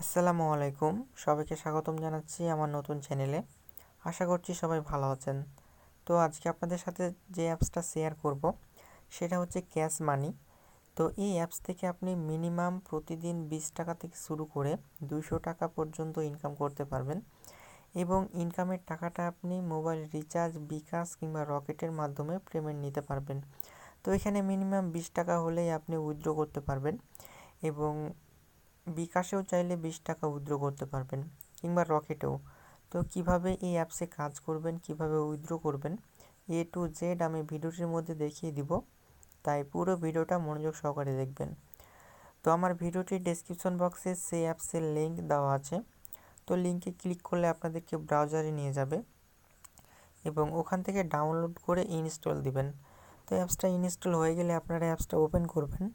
আসসালামু আলাইকুম। সবাইকে স্বাগতম জানাচ্ছি আমার নতুন চ্যানেলে। আশা করছি সবাই ভালো আছেন। তো আজকে আপনাদের সাথে যে অ্যাপসটা শেয়ার করব সেটা হচ্ছে ক্যাশ মানি। তো এই অ্যাপস থেকে আপনি মিনিমাম প্রতিদিন 20 টাকা থেকে শুরু করে 200 টাকা পর্যন্ত ইনকাম করতে পারবেন এবং ইনকামের টাকাটা আপনি মোবাইল রিচার্জ, বিকাশ কিংবা রকেটের মাধ্যমে পেমেন্ট নিতে পারবেন। তো এখানে মিনিমাম 20 টাকা হলেই আপনি উইথড্র করতে পারবেন এবং বিকাশেও চাইলে 20 টাকা উইথড্র করতে পারবেন কিংবা রকেটেও। তো কিভাবে এই অ্যাপসে কাজ করবেন, কিভাবে উইথড্র করবেন, A to Z আমি ভিডিওটির মধ্যে দেখিয়ে দিব, তাই পুরো ভিডিওটা মনোযোগ সহকারে দেখবেন। তো আমার ভিডিওটির ডেসক্রিপশন বক্সে সেই অ্যাপসের লিঙ্ক দেওয়া আছে। তো লিঙ্কে ক্লিক করলে আপনাদেরকে ব্রাউজারে নিয়ে যাবে এবং ওখান থেকে ডাউনলোড করে ইনস্টল দিবেন। তো অ্যাপসটা ইনস্টল হয়ে গেলে আপনারা অ্যাপসটা ওপেন করবেন।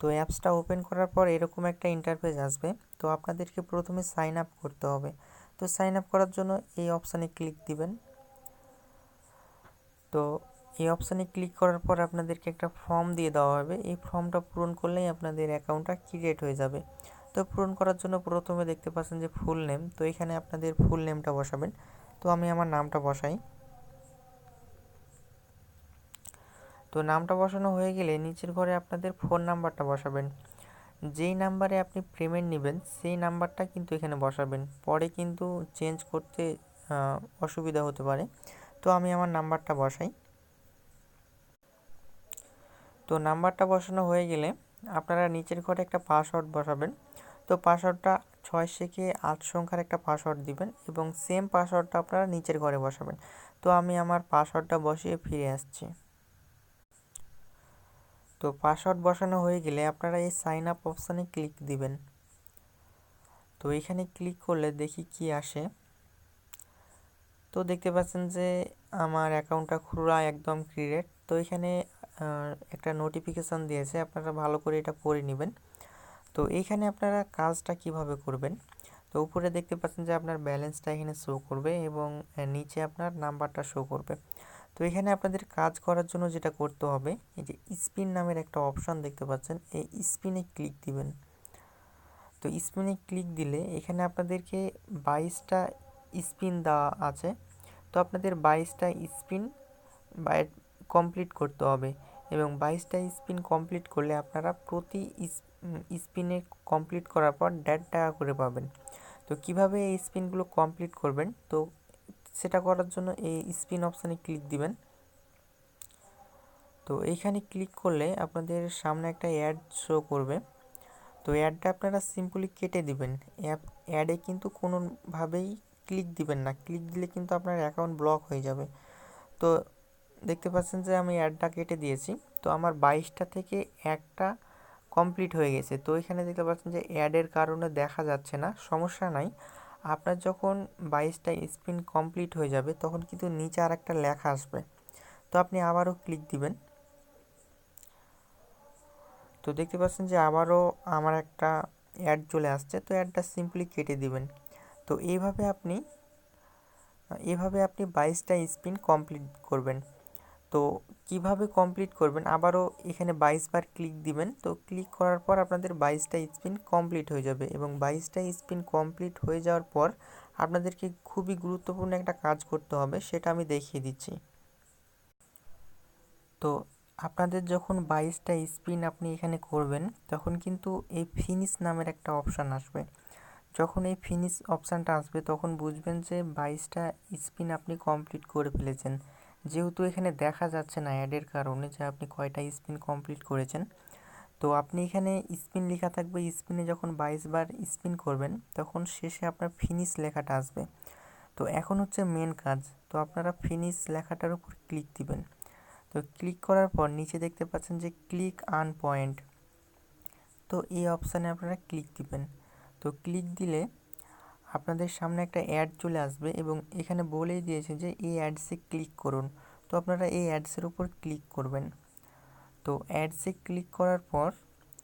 তো অ্যাপসটা ওপেন করার পর এরকম একটা ইন্টারফেস আসবে। তো আপনাদেরকে প্রথমে সাইন আপ করতে হবে। তো সাইন আপ করার জন্য এই অপশানে ক্লিক দিবেন। তো এই অপশানে ক্লিক করার পর আপনাদেরকে একটা ফর্ম দিয়ে দেওয়া হবে। এই ফর্মটা পূরণ করলেই আপনাদের অ্যাকাউন্টটা ক্রিয়েট হয়ে যাবে। তো পূরণ করার জন্য প্রথমে দেখতে পাচ্ছেন যে ফুল নেম। তো এখানে আপনাদের ফুল নেমটা বসাবেন। তো আমি আমার নামটা বসাই। তো নামটা বসানো হয়ে গেলে নিচের ঘরে আপনাদের ফোন নাম্বারটা বসাবেন। যেই নাম্বারে আপনি পেমেন্ট নেবেন সেই নাম্বারটা কিন্তু এখানে বসাবেন, পরে কিন্তু চেঞ্জ করতে অসুবিধা হতে পারে। তো আমি আমার নাম্বারটা বসাই। তো নাম্বারটা বসানো হয়ে গেলে আপনারা নিচের ঘরে একটা পাসওয়ার্ড বসাবেন। তো পাসওয়ার্ডটা 6 থেকে 8 সংখ্যার একটা পাসওয়ার্ড দিবেন এবং সেম পাসওয়ার্ডটা আপনারা নিচের ঘরে বসাবেন। তো আমি আমার পাসওয়ার্ডটা বসিয়ে ফিরে আসছি। তো পাসওয়ার্ড বসানো হয়ে গেলে আপনারা এই সাইন আপ অপশানে ক্লিক দিবেন। তো এখানে ক্লিক করলে দেখি কি আসে। তো দেখতে পাচ্ছেন যে আমার অ্যাকাউন্টটা পুরা একদম ক্রিয়েট। তো এখানে একটা নোটিফিকেশান দিয়েছে, আপনারা ভালো করে এটা পড়ে নেবেন। তো এইখানে আপনারা কাজটা কিভাবে করবেন, তো উপরে দেখতে পাচ্ছেন যে আপনার ব্যালেন্সটা এখানে শো করবে এবং নিচে আপনার নাম্বারটা শো করবে। তো এখানে আপনাদের কাজ করার জন্য যেটা করতে হবে, এই যে স্পিন নামের একটা অপশান দেখতে পাচ্ছেন, এই স্পিনে ক্লিক দিবেন। তো স্পিনে ক্লিক দিলে এখানে আপনাদেরকে 22টা স্পিন দেওয়া আছে। তো আপনাদের 22টা স্পিন কমপ্লিট করতে হবে এবং 22টা স্পিন কমপ্লিট করলে আপনারা প্রতি স্পিনে কমপ্লিট করার পর 1.5 টাকা করে পাবেন। তো কিভাবে এই স্পিনগুলো কমপ্লিট করবেন, তো সেটা করার জন্য এই স্পিন অপশানে ক্লিক দিবেন। তো এইখানে ক্লিক করলে আপনাদের সামনে একটা অ্যাড শো করবে। তো অ্যাডটা আপনারা সিম্পলি কেটে দিবেন। অ্যাডে কিন্তু কোনোভাবেই ক্লিক দিবেন না, ক্লিক দিলে কিন্তু আপনার অ্যাকাউন্ট ব্লক হয়ে যাবে। তো দেখতে পাচ্ছেন যে আমি অ্যাডটা কেটে দিয়েছি। তো আমার 22টা থেকে একটা কমপ্লিট হয়ে গেছে। তো এখানে দেখতে পাচ্ছেন যে অ্যাডের কারণে দেখা যাচ্ছে না, সমস্যা নাই। আপনার যখন 22টা স্পিন কমপ্লিট হয়ে যাবে তখন কিন্তু নিচে আর একটা লেখা আসবে। তো আপনি আবারও ক্লিক দিবেন। তো দেখতে পাচ্ছেন যে আবারও আমার একটা অ্যাড চলে আসছে। তো অ্যাডটা সিম্পলি কেটে দিবেন। তো এইভাবে আপনি 22টা স্পিন কমপ্লিট করবেন। তো কিভাবে কমপ্লিট করবেন, আবারও এখানে 22 বার ক্লিক দিবেন। তো ক্লিক করার পর আপনাদের 22টা স্পিন কমপ্লিট হয়ে যাবে এবং 22টা স্পিন কমপ্লিট হয়ে যাওয়ার পর আপনাদেরকে খুবই গুরুত্বপূর্ণ একটা কাজ করতে হবে, সেটা আমি দেখিয়ে দিচ্ছি। তো আপনাদের যখন 22টা স্পিন আপনি এখানে করবেন তখন কিন্তু এই ফিনিশ নামের একটা অপশান আসবে। যখন এই ফিনিশ অপশানটা আসবে তখন বুঝবেন যে 22টা স্পিন আপনি কমপ্লিট করে ফেলেছেন। যেহেতু এখানে দেখা যাচ্ছে না অ্যাডের কারণে যে আপনি কয়টা স্পিন কমপ্লিট করেছেন, তো আপনি এখানে স্পিন লেখা থাকবে, স্পিনে যখন 22 বার স্পিন করবেন তখন শেষে আপনার ফিনিশ লেখাটা আসবে। তো এখন হচ্ছে মেন কাজ। তো আপনারা ফিনিশ লেখাটার উপর ক্লিক দিবেন। তো ক্লিক করার পর নিচে দেখতে পাচ্ছেন যে ক্লিক আন পয়েন্ট। তো এই অপশানে আপনারা ক্লিক দিবেন। তো ক্লিক দিলে আপনাদের সামনে একটা অ্যাড চলে আসবে এবং এখানে বলেই দিয়েছে যে এই অ্যাডসে ক্লিক করুন। তো আপনারা এই অ্যাডসের উপর ক্লিক করবেন। তো অ্যাডসে ক্লিক করার পর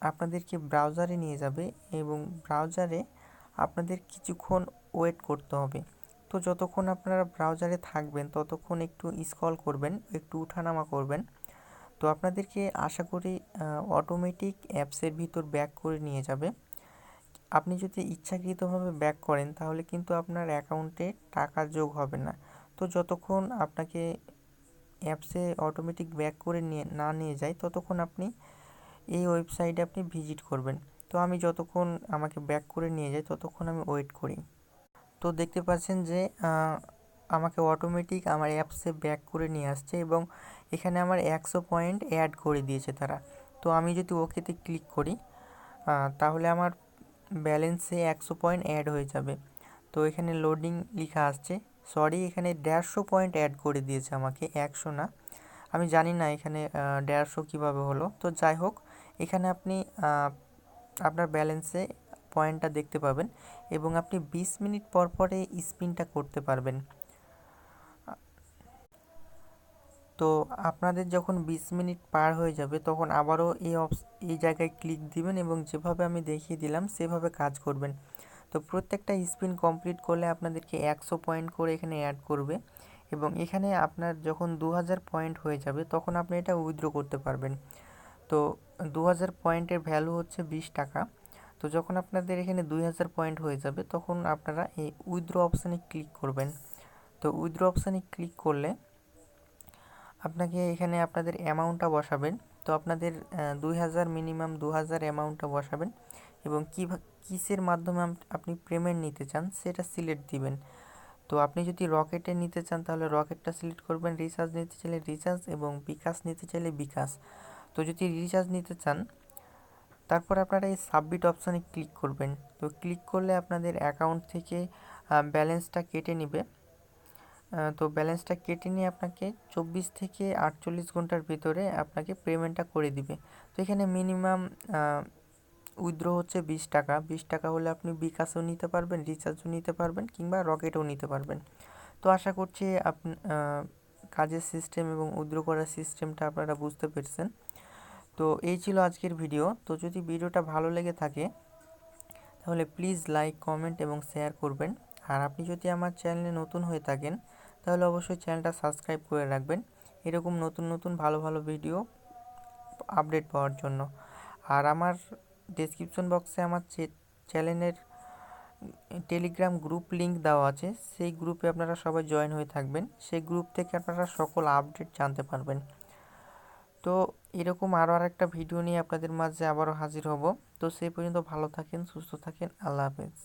আপনাদেরকে ব্রাউজারে নিয়ে যাবে এবং ব্রাউজারে আপনাদের কিছুক্ষণ ওয়েট করতে হবে। তো যতক্ষণ আপনারা ব্রাউজারে থাকবেন ততক্ষণ একটু স্ক্রল করবেন, একটু উঠানামা করবেন। তো আপনাদেরকে আশা করি অটোমেটিক অ্যাপসের ভিতর ব্যাক করে নিয়ে যাবে আপনি যদি ইচ্ছাকৃতভাবে ব্যাক করেন তাহলে কিন্তু আপনার অ্যাকাউন্টে টাকা যোগ হবে না। তো যতক্ষণ আপনাকে অ্যাপসে অটোমেটিক ব্যাক করে নিয়ে যায় ততক্ষণ আপনি এই ওয়েবসাইটে আপনি ভিজিট করবেন। তো আমি যতক্ষণ আমাকে ব্যাক করে নিয়ে যায় ততক্ষণ আমি ওয়েট করি। তো দেখতে পাচ্ছেন যে আমাকে অটোমেটিক আমার অ্যাপসে ব্যাক করে নিয়ে আসছে এবং এখানে আমার 100 পয়েন্ট অ্যাড করে দিয়েছে তারা। তো আমি যদি ওকেতে ক্লিক করি তাহলে আমার ব্যালেন্সে 100 পয়েন্ট অ্যাড হয়ে যাবে। তো এখানে লোডিং লেখা আসছে, সরি এখানে 150 পয়েন্ট অ্যাড করে দিয়েছে আমাকে, 100 না। আমি জানি না এখানে 150 কীভাবে হলো। তো যাই হোক, এখানে আপনি আপনার ব্যালেন্সে পয়েন্টটা দেখতে পাবেন এবং আপনি 20 মিনিট পর পরে স্পিনটা করতে পারবেন। তো আপনাদের যখন 20 মিনিট পার হয়ে যাবে তখন আবারও এই জায়গায় ক্লিক দিবেন এবং যেভাবে আমি দেখিয়ে দিলাম সেভাবে কাজ করবেন। তো প্রত্যেকটা স্পিন কমপ্লিট করলে আপনাদেরকে 100 পয়েন্ট করে এখানে অ্যাড করবে এবং এখানে আপনার যখন 2000 পয়েন্ট হয়ে যাবে তখন আপনি এটা উইথড্র করতে পারবেন। তো 2000 পয়েন্টের ভ্যালু হচ্ছে 20 টাকা। তো যখন আপনাদের এখানে 2000 পয়েন্ট হয়ে যাবে তখন আপনারা এই উইথড্র অপশানে ক্লিক করবেন। তো উইথড্র অপশানে ক্লিক করলে আপনাকে এখানে আপনাদের অ্যামাউন্টটা বসাবেন। তো আপনাদের 2000 মিনিমাম 2000 অ্যামাউন্টটা বসাবেন এবং কিসের মাধ্যমে আপনি পেমেন্ট নিতে চান সেটা সিলেক্ট দিবেন। তো আপনি যদি রকেটে নিতে চান তাহলে রকেটটা সিলেক্ট করবেন, রিচার্জ নিতে চাইলে রিচার্জ এবং বিকাশ নিতে চাইলে বিকাশ। তো যদি রিচার্জ নিতে চান তারপর আপনারা এই সাবমিট অপশানে ক্লিক করবেন। তো ক্লিক করলে আপনাদের অ্যাকাউন্ট থেকে ব্যালেন্সটা কেটে নেবে। তো ব্যালেন্সটা কেটে নিয়ে আপনাকে 24 থেকে 48 ঘন্টার ভিতরে আপনাকে পেমেন্টটা করে দিবে। তো এখানে মিনিমাম উইথড্র হচ্ছে 20 টাকা। 20 টাকা হলে আপনি বিকাশও নিতে পারবেন, রিচার্জও নিতে পারবেন কিংবা রকেটও নিতে পারবেন। তো আশা করছি কাজের সিস্টেম এবং উইথড্র করার সিস্টেমটা আপনারা বুঝতে পেরেছেন। তো এই ছিল আজকের ভিডিও। তো যদি ভিডিওটা ভালো লেগে থাকে তাহলে প্লিজ লাইক, কমেন্ট এবং শেয়ার করবেন। আর আপনি যদি আমার চ্যানেলে নতুন হয়ে থাকেন তাহলে অবশ্যই চ্যানেলটা সাবস্ক্রাইব করে রাখবেন এরকম নতুন নতুন ভালো ভালো ভিডিও আপডেট পাওয়ার জন্য। আর আমার ডেসক্রিপশন বক্সে আমার চ্যানেলের টেলিগ্রাম গ্রুপ লিংক দেওয়া আছে, সেই গ্রুপে আপনারা সবাই জয়েন হয়ে থাকবেন। সেই গ্রুপ থেকে আপনারা সকল আপডেট জানতে পারবেন। তো এরকম আরও আরেকটা ভিডিও নিয়ে আপনাদের মাঝে আবারও হাজির হব। তো সেই পর্যন্ত ভালো থাকেন, সুস্থ থাকেন, আল্লাহ হাফেজ।